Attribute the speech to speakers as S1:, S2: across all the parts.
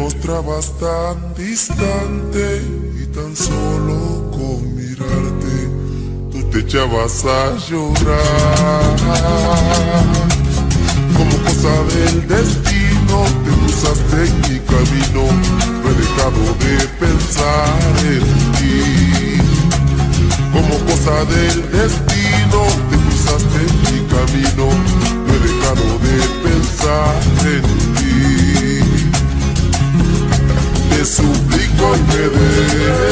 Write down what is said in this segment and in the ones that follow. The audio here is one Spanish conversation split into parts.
S1: mostrabas tan distante y tan solo con mirarte tú te echabas a llorar. Como cosa del destino te cruzaste en mi camino, no he dejado de pensar en ti. Como cosa del destino te cruzaste en mi camino, no he dejado de pensar en ti. Te suplico y me des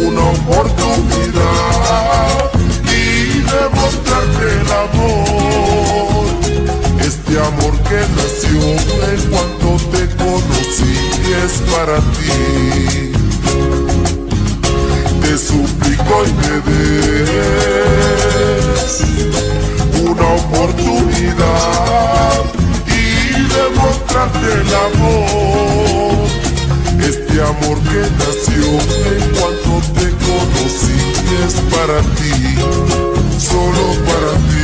S1: una oportunidad y demostrarte el amor, este amor que nació en cuanto te conocí y es para ti. Te suplico y me des una oportunidad y demostrarte el amor, este amor que nació en cuanto te conocí y es para ti, solo para ti.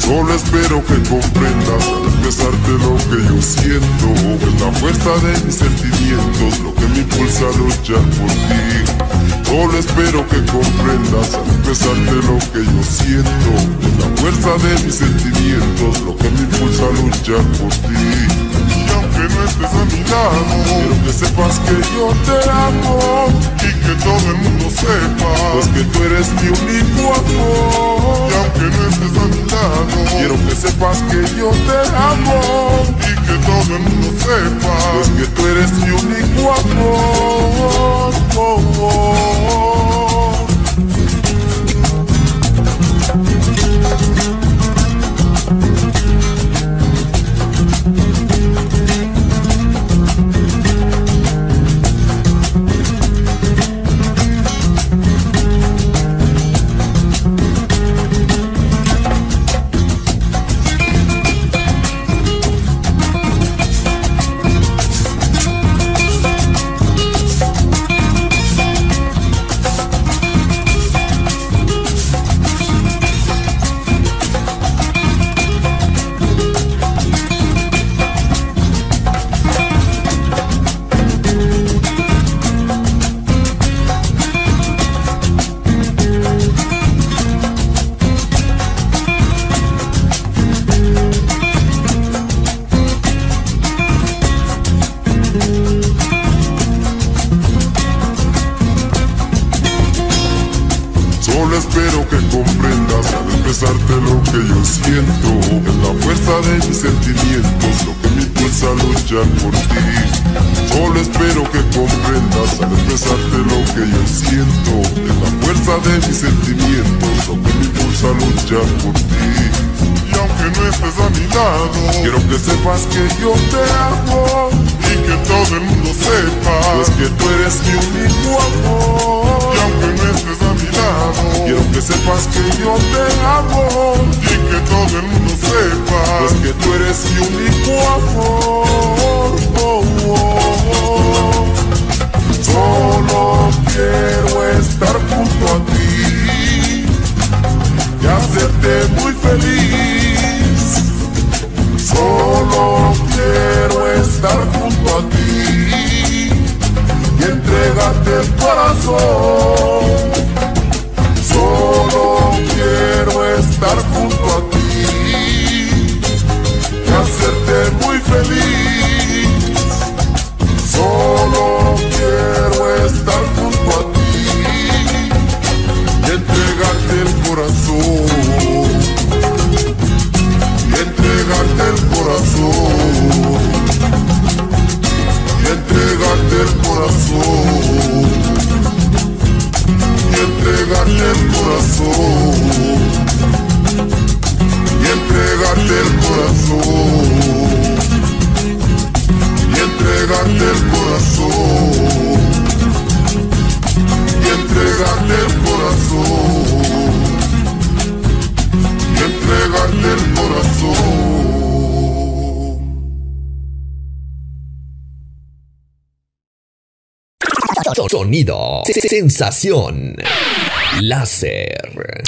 S1: Solo espero que comprendas al expresarte lo que yo siento. Es la fuerza de mis sentimientos lo que me impulsa a luchar por ti. Solo espero que comprendas al expresarte lo que yo siento. Es la fuerza de mis sentimientos lo que me impulsa a luchar por ti. Y aunque no estés a mi lado, quiero que sepas que yo te amo y que todo el mundo sepa, pues que tú eres mi único amor. Y aunque no estés a mi lado, quiero que sepas que yo te amo y que todo el mundo sepa, pues que tú eres mi único amor. Solo espero que comprendas al expresarte lo que yo siento. Es la fuerza de mis sentimientos lo que me impulsa a luchar por ti. Solo espero que comprendas al expresarte lo que yo siento. Es la fuerza de mis sentimientos lo que me impulsa a luchar por ti. Y aunque no estés a mi lado, quiero que sepas que yo te amo y que todo el mundo sepa, pues que tú eres mi único amor. Y aunque no estés a mi lado, quiero que sepas que yo te amo y que todo el mundo sepa, pues que tú eres mi único amor. Solo quiero estar junto a ti y hacerte muy feliz. Solo quiero estar junto a ti y entregarte el corazón. Solo quiero estar junto a ti y hacer
S2: Sonido. Sensación. Láser.